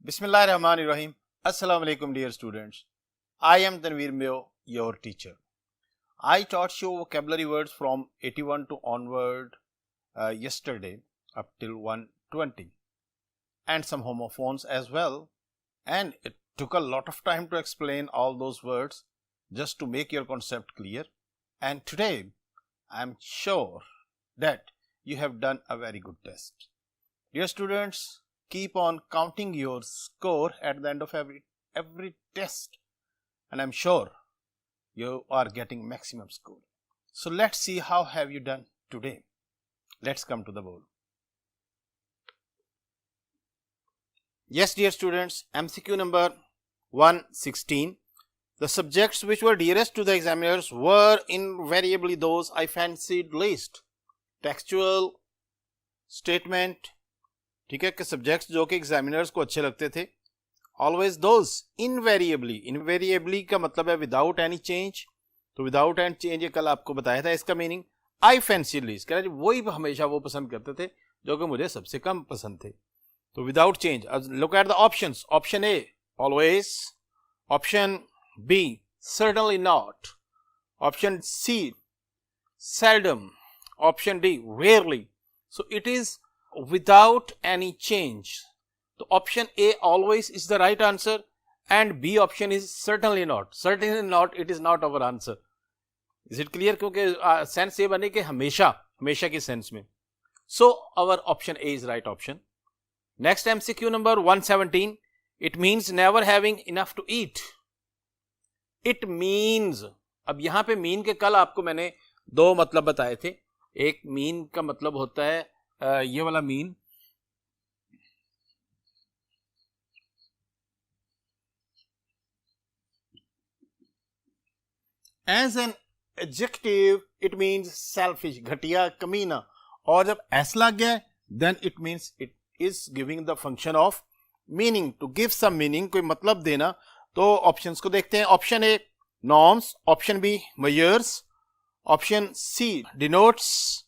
Bismillahirrahmanirrahim. Assalamu alaikum dear students. I am Tanveer Mayo, your teacher. I taught you vocabulary words from 81 to onward yesterday up till 120 and some homophones as well, and it took a lot of time to explain all those words just to make your concept clear, and today I am sure that you have done a very good test. Dear students, keep on counting your score at the end of every test, and I'm sure you are getting maximum score. So let's see how have you done today. Let's come to the board. Yes, dear students, MCQ number 116. The subjects which were dearest to the examiners were invariably those I fancied least. Textual statement, ठीक है, कि subjects जो कि examiners को अच्छे लगते थे, always those, invariably, invariably का मतलब है विदाउट एनी चेंज, तो विदाउट एनी चेंज ये कल आपको बताया था इसका मीनिंग. आई फैंसी लीस्ट, कह रहे वही हमेशा वो पसंद करते थे जो कि मुझे सबसे कम पसंद थे, तो without change. Look at the options. Option A always, option B certainly not, option C seldom, option D rarely. So it is without any change. So option A always is the right answer and B option is certainly not. Certainly not, it is not our answer. Is it clear? क्योंकि sense ये बने कि हमेशा, हमेशा की sense में. So our option A is right option. Next MCQ number 117. It means never having enough to eat. It means, अब यहाँ पे mean के कल आपको मैंने दो मतलब बताए थे. एक mean का मतलब होता है ये वाला mean, as an adjective it means selfish, घटिया, कमीना, और जब एस लग गया then it means it is giving the function of meaning, to give some meaning, कोई मतलब देना. तो ऑप्शंस को देखते हैं. Option A norms, option B measures, option C denotes,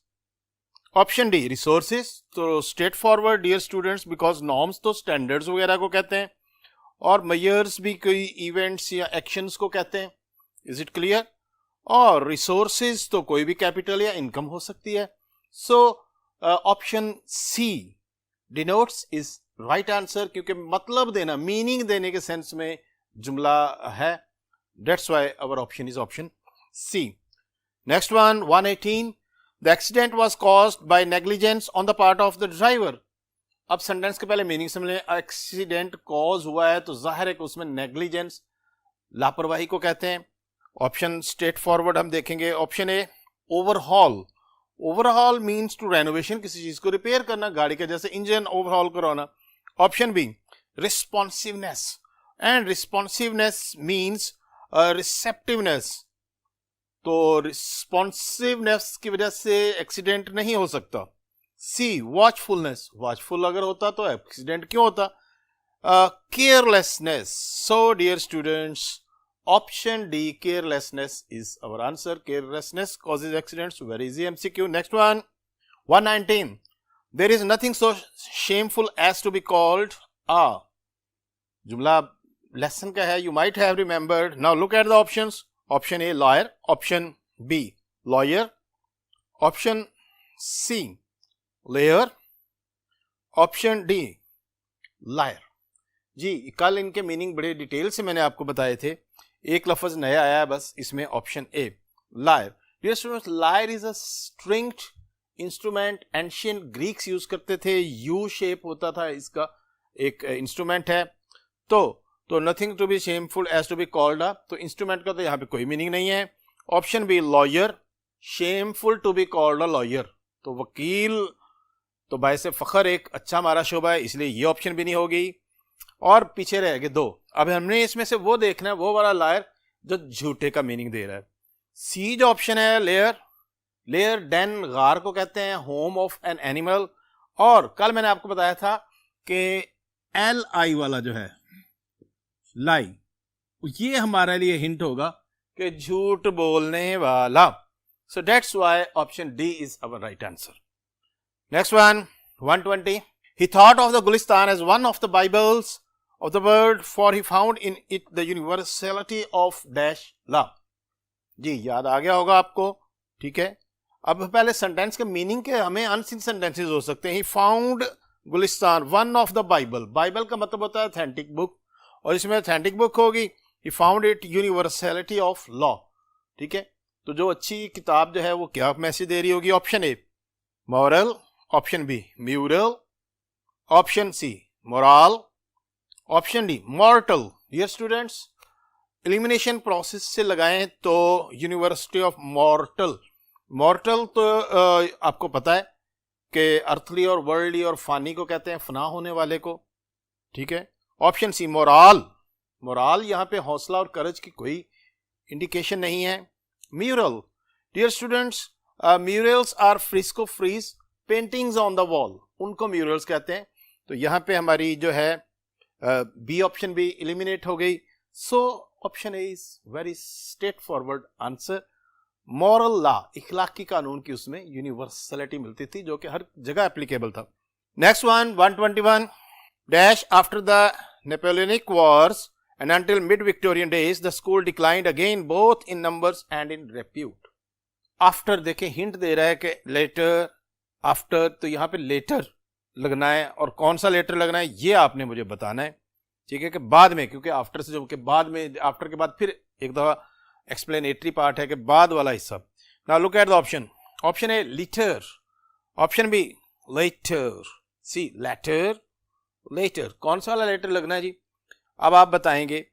option D resources. तो straightforward dear students, because norms तो standards वगैरह को कहते हैं और मेजर्स भी कोई इवेंट्स या एक्शंस को कहते हैं. Is it clear? और रिसोर्सेज तो कोई भी कैपिटल या इनकम हो सकती है. So option C denotes is right answer, क्योंकि मतलब देना, मीनिंग देने के सेंस में जुमला है. That's why our option is option C. Next one 118. The accident was caused by negligence on the part of the driver. अब सेंटेंस के पहले मीनिंग समझ लें. एक्सीडेंट कॉज हुआ है तो जाहिर है कि उसमें नेग्लिजेंस, लापरवाही को कहते हैं. ऑप्शन स्ट्रेट फॉरवर्ड हम देखेंगे. Option A overhaul. Overhaul means to renovation, किसी चीज को रिपेयर करना, गाड़ी का जैसे इंजन ओवरहॉल करवाना. Option B responsiveness, and responsiveness means receptiveness, तो रिस्पॉन्सिवनेस की वजह से एक्सीडेंट नहीं हो सकता. सी वॉचफुलनेस, वॉचफुल अगर होता तो एक्सीडेंट क्यों होता. Carelessness. So dear students, option D carelessness is our answer. Carelessness causes accidents. Very easy MCQ. Next one 119. There is nothing so shameful as to be called a. जुमला lesson का है, you might have remembered. Now look at the options. Option A lawyer, option B lawyer, option C layer, option D liar. जी कल इनके meaning बड़े detail से मैंने आपको बताए थे. एक लफ्ज नया आया है बस इसमें, option A lyre. Dear students, lyre is a stringed instrument. Ancient Greeks use करते थे, यू शेप होता था इसका, एक इंस्ट्रूमेंट है. तो nothing to be shameful as to be called a, तो इंस्ट्रूमेंट का तो यहाँ पे कोई मीनिंग नहीं है. Option B lawyer, shameful to be called a lawyer, तो वकील तो बायस फखर एक अच्छा हमारा शोबा है, इसलिए ये ऑप्शन भी नहीं होगी. और पीछे रह गए दो. अब हमने इसमें से वो देखना है, वो वाला लायर जो झूठे का मीनिंग दे रहा है. सी जो ऑप्शन है लेयर, लेयर डेन गार को कहते हैं, होम ऑफ एन एनिमल. और कल मैंने आपको बताया था कि एल आई वाला जो है लाई, ये हमारे लिए हिंट होगा कि झूठ बोलने वाला. So that's why option D is our right answer. Next one 120. He thought of the Gulistan as one of the Bible's of the world, for he found in it the universality of dash law. जी याद आ गया होगा आपको, ठीक है। अब पहले sentence के meaning के हमें अनसीन सेंटेंसेस हो सकते हैं। He found Gulistan one of the Bible, Bible का मतलब होता है ऑथेंटिक बुक, और इसमें ऑथेंटिक बुक होगी। He found it universality of law, ठीक है। तो जो अच्छी किताब जो है वो क्या मैसेज दे रही होगी? Option A moral, option B mural, option C morale, option D mortal. Dear students, elimination process से लगाएं तो यूनिवर्सिटी ऑफ मॉर्टल, मॉर्टल तो आपको पता है कि अर्थली और वर्ल्डली और फानी को कहते हैं, फना होने वाले को, ठीक है। ऑप्शन सी मोराल, मोराल यहाँ पे हौसला और करज की कोई इंडिकेशन नहीं है। Mural, dear students, murals are fresco frieze paintings on the wall, उनको म्यूरल्स कहते हैं। तो यहाँ पे हमारी जो है बी ऑप्शन भी एलिमिनेट हो गई। So option A is very straightforward answer. Moral law, इखलाकी कानून की उसमें यूनिवर्सलिटी मिलती थी जो कि हर जगह एप्लीकेबल था। Next one 121 dash after the Napoleonic Wars and until mid-Victorian days the school declined again both in numbers and in repute. After देखें हिंट दे रहा है कि later, after, तो यहाँ पे later लगना है, और कौन सा later लगना है ये आपने मुझे बताना है, ठीक है, कि बाद में, क्योंकि after से जो के बाद में, after के बाद फिर एक दफा explanatory part है कि बाद वाला हिस्सा। Now look at the option. Option A later, option B later, C latter, later, कौन सा वाला later लगना है जी? अब आप बताएंगे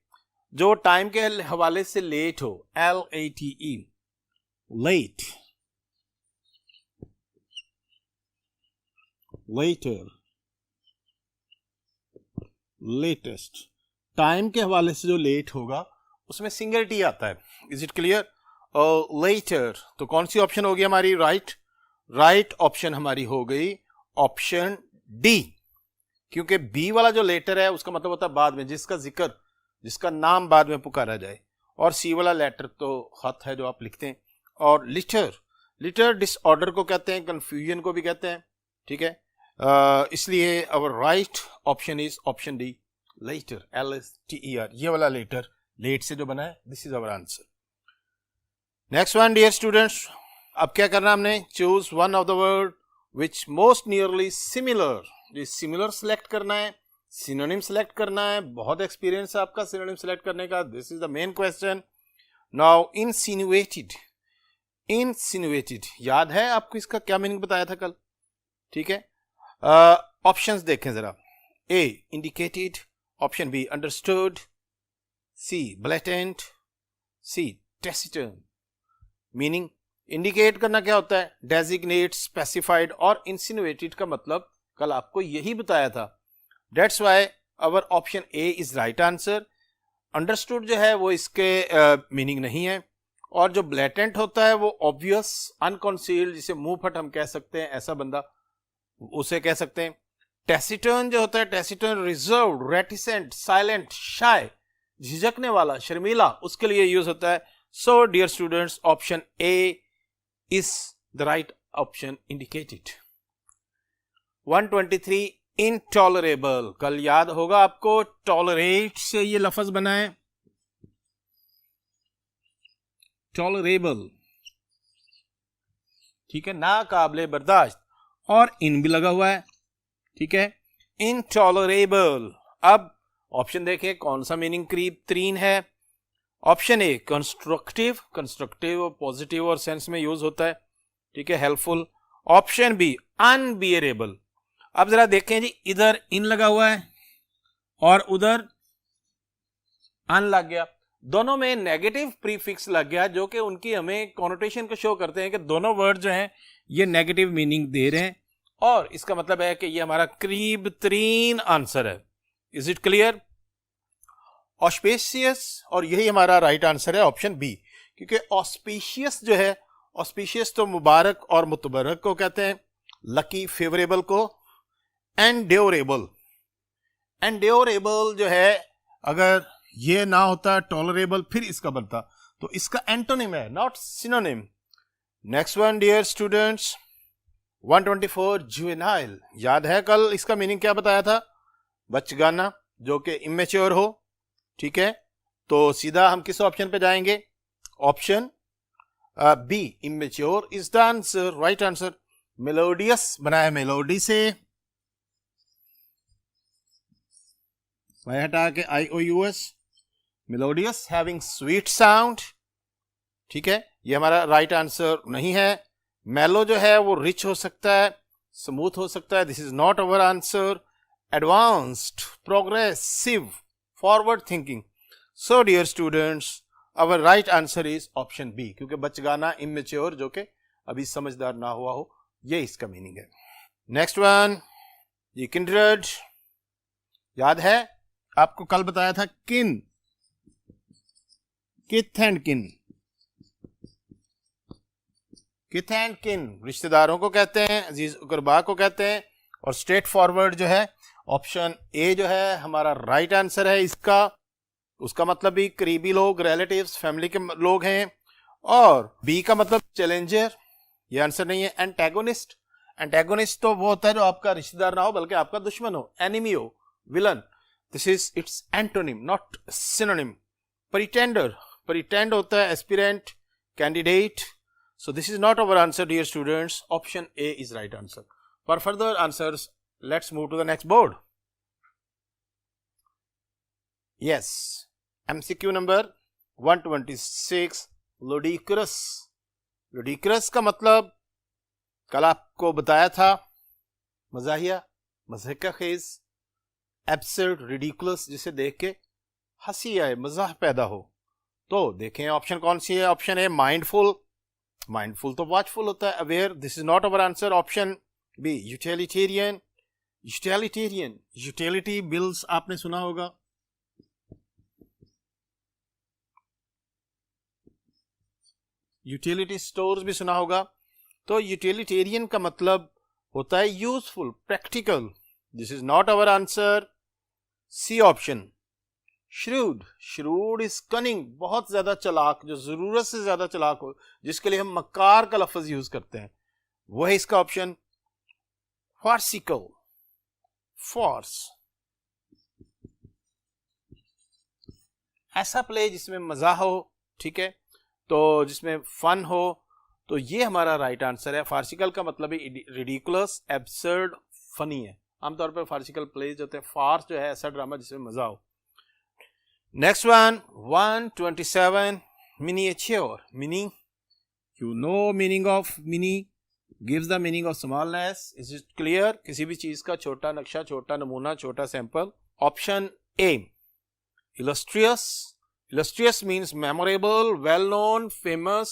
जो टाइम के हवाले से लेट हो, LATE, late, later, latest, time के हवाले से जो लेट होगा उसमें सिंगल टी आता है। Is it clear? लेटर, तो कौन सी ऑप्शन होगी हमारी? राइट, राइट ऑप्शन हमारी हो गई ऑप्शन डी, क्योंकि बी वाला जो लेटर है उसका मतलब होता है बाद में, जिसका जिक्र, जिसका नाम बाद में पुकारा जाए, और सी वाला लेटर तो खत है जो आप लिखते हैं। और लिटर, लिटर डिसऑर्डर को कहते हैं, कंफ्यूजन को भी कहते हैं, ठीक है। इसलिए our right option is option D letter, LSTER, ये वाला लेटर लेट से जो बना है, this is our answer. Next one dear students, अब क्या करना हमने? Choose one of the word which most nearly similar, similar select करना है, सिनोनिम सेलेक्ट करना है। बहुत एक्सपीरियंस है आपका सिनोनिम सेलेक्ट करने का, this is the main question. Now insinuated, insinuated याद है आपको इसका क्या मीनिंग बताया था कल, ठीक है। ऑप्शंस देखें जरा। A indicated, option B understood, C blatant, C taciturn. Meaning indicate करना क्या होता है? डेजिग्नेट, स्पेसिफाइड, और इंसिनुएटेड का मतलब कल आपको यही बताया था। That's why our option A is right answer. Understood जो है वो इसके मीनिंग नहीं है, और जो ब्लेटेंट होता है वो ऑब्वियस, अनकॉन्सील्ड, जिसे मुंह फट हम कह सकते हैं, ऐसा बंदा उसे कह सकते हैं। टेसिटर्न जो होता है, taciturn reserved, reticent, silent, shy, झिझकने वाला, शर्मीला, उसके लिए यूज होता है। So dear students, option A is the right option indicated. 123 intolerable, कल याद होगा आपको टॉलरेट से ये लफ्ज बना है, टॉलरेबल, ठीक है, ना काबिले बर्दाश्त, और इन भी लगा हुआ है, ठीक है, इंटॉलरेबल। अब ऑप्शन देखें कौन सा मीनिंग करीब तरीन है। ऑप्शन ए कंस्ट्रक्टिव, कंस्ट्रक्टिव पॉजिटिव और सेंस में यूज होता है, ठीक है, हेल्पफुल। Option B unbearable. अब जरा देखें जी, इधर इन लगा हुआ है और उधर अन लग गया, दोनों में नेगेटिव प्रीफिक्स लग गया, जो कि उनकी हमें कॉनोटेशन को शो करते हैं कि दोनों वर्ड जो हैं ये नेगेटिव मीनिंग दे रहे हैं, और इसका मतलब है कि ये हमारा करीब तरीन आंसर है। Is it clear? ऑस्पेशियस, और यही हमारा राइट आंसर है ऑप्शन बी, क्योंकि ऑस्पिशियस जो है, ऑस्पिशियस तो मुबारक और मुतबरक को कहते हैं, लकी, फेवरेबल को एंड्योरेबल, एंड्योरेबल जो है, अगर ये ना होता टॉलरेबल फिर इसका बनता, तो इसका एंटोनिम है, not synonym. Next one dear students, 124 juvenile, याद है कल इसका मीनिंग क्या बताया था? बचगाना, जो कि इमेच्योर हो, ठीक है, तो सीधा हम किस ऑप्शन पे जाएंगे? Option B, immature is the answer, right answer. Melodious बनाया मेलोडी से, हटा के IOUS, melodious having sweet sound, ठीक है, ये हमारा राइट आंसर नहीं है। मेलो जो है वो रिच हो सकता है, स्मूथ हो सकता है, this is not our answer. Advanced, progressive, forward thinking. So dear students, our right answer is option B, क्योंकि बचगाना इमेच्योर, जो कि अभी समझदार ना हुआ हो, ये इसका मीनिंग है। नेक्स्ट वन, ये किंडरेड, याद है आपको कल बताया था किन, किथ एंड किन, किथ एंड किन रिश्तेदारों को कहते हैं, अजीज उकरबा को कहते हैं। और स्ट्रेट फॉरवर्ड जो है, ऑप्शन ए जो है हमारा राइट आंसर है इसका। उसका मतलब भी करीबी लोग, रिलेटिव्स, फैमिली के लोग हैं। और बी का मतलब चैलेंजर, ये आंसर नहीं है। एंटेगोनिस्ट, एंटेगोनिस्ट तो वो होता है जो आपका रिश्तेदार ना हो बल्कि आपका दुश्मन हो, एनिमी हो, villain. This is its antonym, not synonym. Pretender, pretend होता है aspirant, candidate. So this is not our answer, dear students. Option A is right answer. For further answers, let's move to the next board. Yes, MCQ number 126, ludicrous. Ludicrous का मतलब कल आपको बताया था, मजाहिया, मज़ाक का खेज, absurd, ridiculous, जिसे देख के हंसी आए, मजाह पैदा हो। तो देखें ऑप्शन कौन सी है। ऑप्शन ए माइंडफुल, माइंडफुल तो वॉचफुल होता है, aware, this is not our answer. Option B utilitarian, utilitarian, utility bills आपने सुना होगा, यूटिलिटी स्टोर्स भी सुना होगा। तो यूटिलिटेरियन का मतलब होता है useful, practical, this is not our answer. C option shrewd, shrewd is cunning, बहुत ज्यादा चालाक, जो जरूरत से ज्यादा चालाक हो, जिसके लिए हम मक्कार का लफ्ज यूज करते हैं, वो है इसका ऑप्शन। फार्सिकल, फॉर्स, ऐसा प्ले जिसमें मजा हो, ठीक है, तो जिसमें फन हो, तो ये हमारा राइट आंसर है। फार्सिकल का मतलब है रिडिकुलस, एब्सर्ड, फनी है। आमतौर पर फार्सिकल प्लेज होते हैं, फार्स जो है ऐसा ड्रामा जिसमें मजा हो। Next one, 127, miniature, meaning, you know meaning of mini, gives the meaning of smallness. Is it clear? किसी भी चीज का छोटा नक्शा, छोटा नमूना, छोटा sample. Option A, illustrious, illustrious means memorable, well known, famous,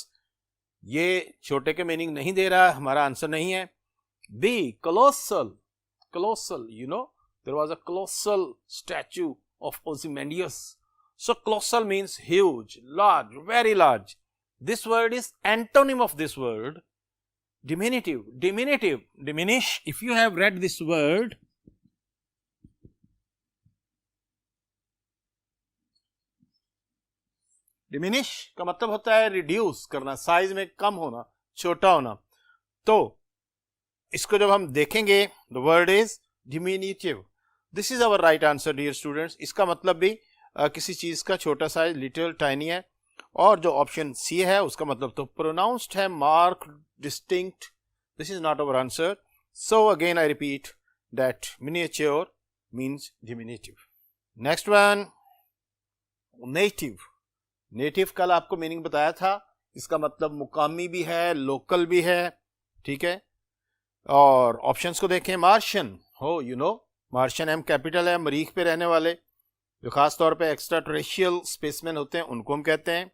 ये छोटे के मीनिंग नहीं दे रहा, हमारा आंसर नहीं है। B, colossal, colossal, you know, there was a colossal statue of Ozymandias. So colossal means huge, large, very large. This word is antonym of this word, diminutive, diminutive, diminish. If you have read this word, diminish का मतलब होता है reduce करना, size में कम होना, छोटा होना। तो इसको जब हम देखेंगे, the word is diminutive. This is our right answer, dear students. इसका मतलब भी किसी चीज का छोटा साइज, लिटिल, टाइनी है। और जो ऑप्शन सी है उसका मतलब तो प्रोनाउंस्ड है, mark, distinct. This is not our answer. So again I repeat that miniature means diminutive. Next one, native. Native कल आपको मीनिंग बताया था, इसका मतलब मुकामी भी है, लोकल भी है, ठीक है। और ऑप्शंस को देखें, मार्शियन हो, you know, Martian M capital है, मरीख पे रहने वाले, जो खास तौर पे एक्स्ट्रा टेरेस्ट्रियल स्पेसमैन होते हैं, उनको हम कहते हैं।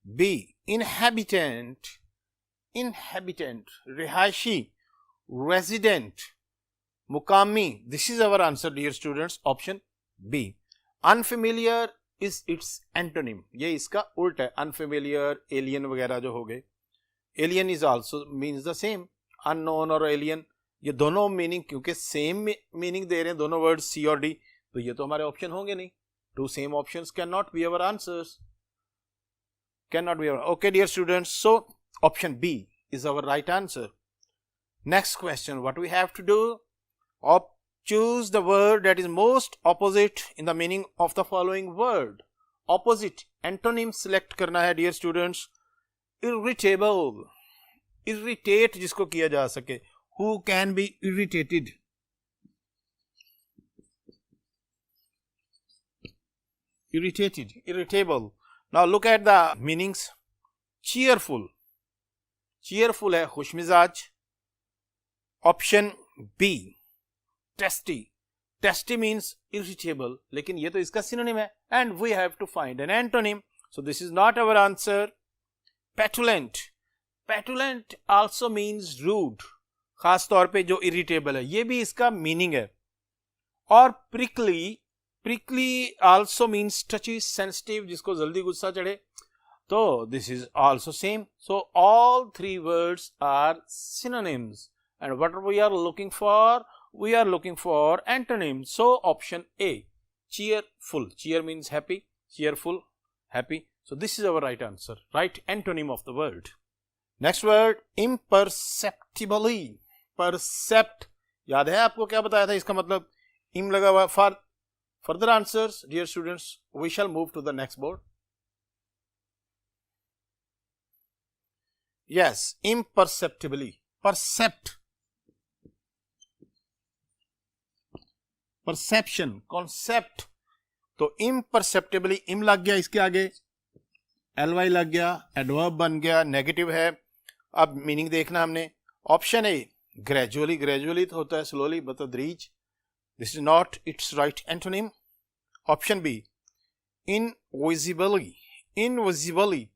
बी, इनहैबिटेंट, इनहैबिटेंट, रिहायशी, रेजिडेंट, मुकामी। This is our answer, dear students, option B. Unfamiliar is its antonym, ये इसका उल्ट है। अनफेमिलियर, एलियन वगैरह जो हो गए। Alien is also means the same, unknown और एलियन, ये दोनों मीनिंग क्योंकि सेम मीनिंग दे रहे हैं दोनों वर्ड सी और डी, तो ये तो हमारे ऑप्शन होंगे नहीं। Two same options cannot be our answers. Cannot be our. Okay, dear students. So option B is our right answer. Next question. What we have to do? choose the word that is most opposite in the meaning of the following word. Opposite antonym select करना है dear students. Irritable, irritate जिसको किया जा सके. Who can be irritated? Irritated, irritable. Now look at the meanings. Cheerful, cheerful है खुशमिजाज. Option B, testy. Testy means irritable, लेकिन ये तो इसका synonym है, and we have to find an antonym. So this is not our answer. Petulant. Petulant also means rude. खास तौर पे जो irritable है, ये भी इसका meaning है. और prickly. Prickly also means touchy, sensitive, जिसको जल्दी गुस्सा चढ़े. तो this is also same. So all three words are synonyms. And what we are looking for? We are looking for antonyms. So option A, cheerful. Cheer means happy, cheerful, happy. So this is our right answer, right antonym of the word. Next word, imperceptibly. Percept. याद है आपको क्या बताया था इसका मतलब? Im लगा हुआ. For further answers, dear students, we shall move to the next board. Yes, imperceptibly. Percept. Perception, concept. तो imperceptibly im लग गया, इसके आगे ly लग गया, एडवर्ब बन गया, नेगेटिव है. अब मीनिंग देखना हमने. Option A, gradually. ग्रेजुअली तो होता है स्लोली, बतदरीज. This is not its right antonym. Option B, invisibly. Invisibly,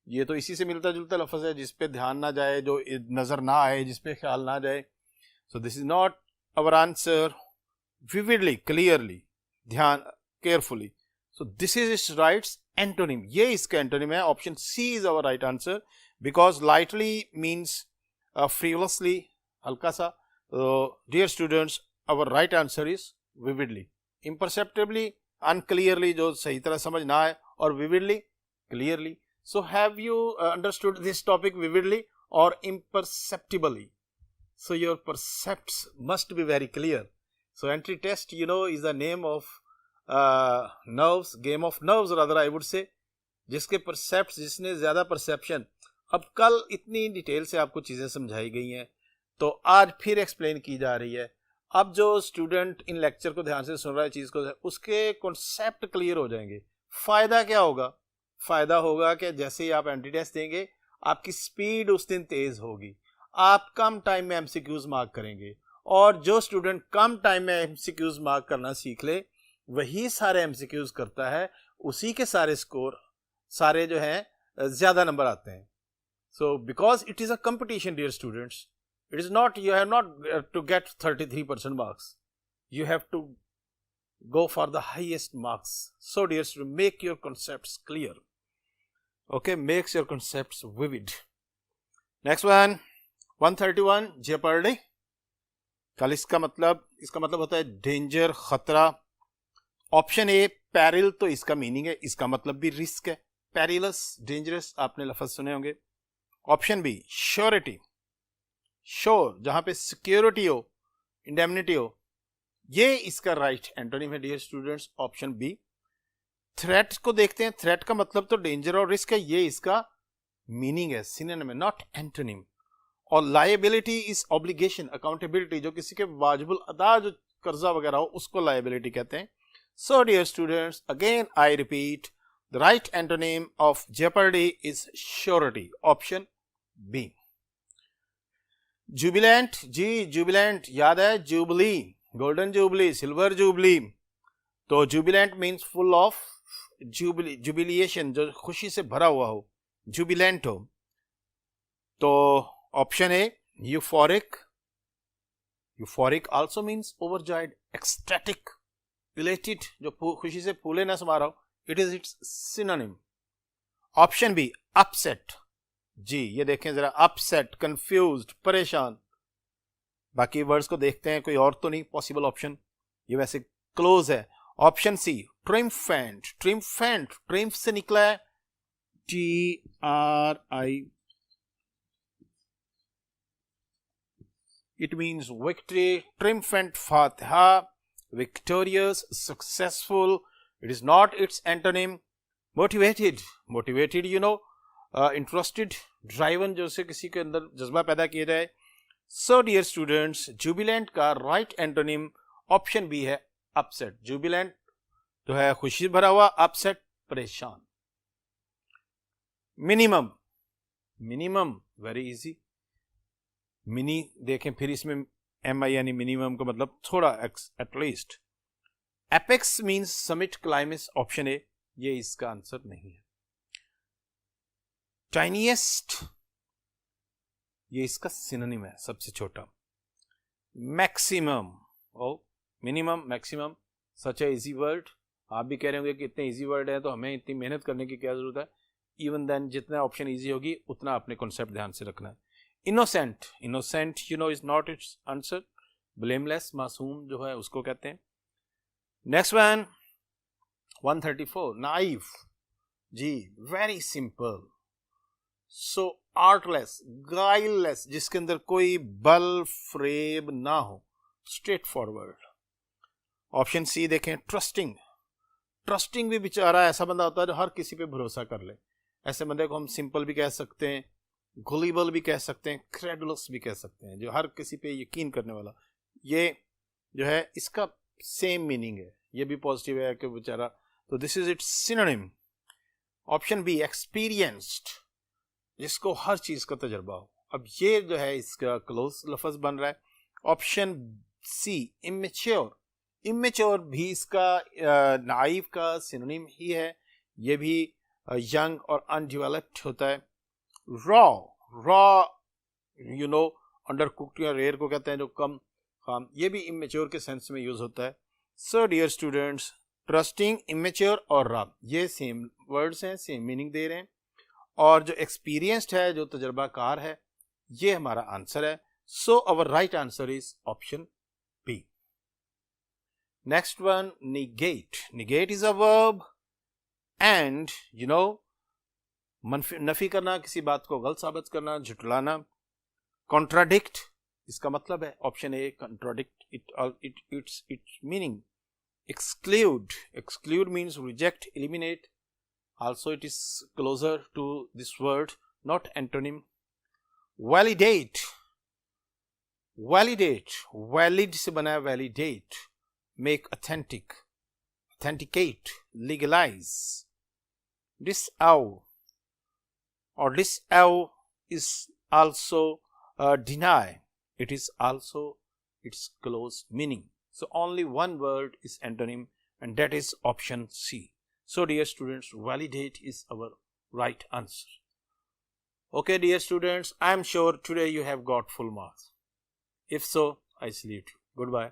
ये तो इसी से मिलता जुलता लफ्ज है, जिसपे ध्यान ना जाए, जो नजर ना आए, जिसपे ख्याल ना जाए. So this is not our answer. vividly, clearly, ध्यान, carefully. So this is its right antonym. ये इसका antonym है. Option C is our right answer, because lightly means frivolously, हल्का सा. Dear students, our right answer is vividly. Imperceptibly, unclearly, जो सही तरह समझ ना आए, और vividly, clearly. So have you understood this topic vividly or imperceptibly? So your percepts must be very clear. So entry test, you know, is the name of nerves, game of nerves rather I would say. जिसके percepts, जिसने ज़्यादा perception. अब कल इतनी detail से आपको चीज़ें समझाई गई हैं, तो आज फिर एक्सप्लेन की जा रही है. अब जो स्टूडेंट इन लेक्चर को ध्यान से सुन रहा है चीज़ को, उसके कॉन्सेप्ट क्लियर हो जाएंगे. फ़ायदा क्या होगा? फ़ायदा होगा कि जैसे ही आप एंट्री टेस्ट देंगे, आपकी स्पीड उस दिन तेज़ होगी. आप कम टाइम में MCQs मार्क करेंगे. और जो स्टूडेंट कम टाइम में MCQs मार्क करना सीख ले, वही सारे MCQs करता है, उसी के सारे स्कोर, सारे जो हैं ज़्यादा नंबर आते हैं. So because it is a competition dear students. It is not, you have not to get 33% marks. You have to go for the highest marks. So dear students, make your concepts clear. Okay, makes your concepts vivid. Next one, 131, jeopardy. कल इसका मतलब होता है danger, खतरा. Option A, peril, तो इसका meaning है, इसका मतलब भी रिस्क है. पेरिलस, डेंजरस, आपने लफ्ज सुने होंगे. Option B, surety. श्योर, जहां पे सिक्योरिटी हो, इंडेमनिटी हो, ये इसका राइट एंटोनिम है dear students. Option B. Threat को देखते हैं. थ्रेट का मतलब तो डेंजर और रिस्क है, ये इसका मीनिंग है, सिनोनिम है, नॉट एंटोनिम. और लायबिलिटी इज ऑब्लिगेशन, अकाउंटेबिलिटी, जो किसी के वाजिबुल अदा जो कर्जा वगैरह हो, उसको लायबिलिटी कहते हैं. So dear students, again I repeat, the right antonym of jeopardy is surety. Option B. Jubilant, जी जुबिलेंट याद है, jubilee, golden jubilee, silver jubilee. तो jubilant means full of jubilee, jubilation, जो खुशी से भरा हुआ हो, जुबिलेंट हो. तो option A, euphoric. Euphoric also means overjoyed, ecstatic, elated, जो खुशी से फूले ना समा रहा हो, it is its synonym. Option B, upset. जी ये देखें जरा, अपसेट, कंफ्यूज्ड, परेशान. बाकी वर्ड्स को देखते हैं, कोई और तो नहीं पॉसिबल ऑप्शन, ये वैसे क्लोज है. Option C, ट्रिम्फेंट. ट्रिम्फेंट, ट्रिम्फ से निकला है, TRI. it means victory, triumphant, fatiha, victorious, successful. It is not its antonym. Motivated, motivated, interested, driven, जो से किसी के अंदर जज्बा पैदा किया जाए. So dear students, jubilant का right antonym ऑप्शन बी है upset. Jubilant जो है खुशी भरा हुआ, upset परेशान. Minimum, minimum very easy. Mini देखें फिर इसमें एम आई यानी मिनिमम का मतलब थोड़ा at least. Apex means summit climax, option A, ये इसका आंसर नहीं है. टाइनीएस्ट, ये इसका सिनोनिम है, सबसे छोटा. मैक्सिमम और minimum, maximum, such a easy word. आप भी कह रहे होंगे कि इतने इजी वर्ड है तो हमें इतनी मेहनत करने की क्या जरूरत है. इवन देन जितना ऑप्शन इजी होगी उतना अपने कॉन्सेप्ट ध्यान से रखना है. Innocent, innocent is not its answer. Blameless, मासूम जो है उसको कहते हैं. Next one 134, naive. जी very simple. So artless, guileless, जिसके अंदर कोई बल फ्रेब ना हो, स्ट्रेट फॉरवर्ड. ऑप्शन सी देखें, ट्रस्टिंग. ट्रस्टिंग भी बेचारा ऐसा बंदा होता है जो हर किसी पे भरोसा कर ले. ऐसे बंदे को हम सिंपल भी कह सकते हैं, गुलिबल भी कह सकते हैं, क्रेडुलस भी कह सकते हैं, जो हर किसी पे यकीन करने वाला. ये जो है इसका सेम मीनिंग है, ये भी पॉजिटिव है कि बेचारा. तो this is its synonym. Option be experienced, जिसको हर चीज का तजर्बा हो. अब ये जो है इसका क्लोज लफ्ज बन रहा है. Option C immature. इमेच्योर भी इसका नाइव का सिनोनिम ही है. ये भी यंग और अनडेवलप्ड होता है. रॉ, रॉ अंडर कुक्ड या रेयर को कहते हैं जो कम खाम, ये भी इमेच्योर के सेंस में यूज होता है. So dear students, trusting, immature और रॉ ये सेम वर्ड्स हैं, सेम मीनिंग दे रहे हैं. और जो एक्सपीरियंस्ड है, जो तजर्बाकार है, ये हमारा आंसर है. So our right answer is option B. Next one, negate. Negate is a verb and नफी करना, किसी बात को गलत साबित करना, झुटलाना. कॉन्ट्राडिक्ट, इसका मतलब है option A contradict. It's meaning. Exclude, exclude means reject, eliminate. Also it is closer to this word, not antonym. Validate, validate, valid से बना है validate. Make authentic, authenticate, legalize. Disallow or disallow is also deny. It is also its close meaning. So only one word is antonym, and that is option C. So dear students, validate is our right answer. Okay dear students, I am sure today you have got full marks. If so, I salute you. Goodbye.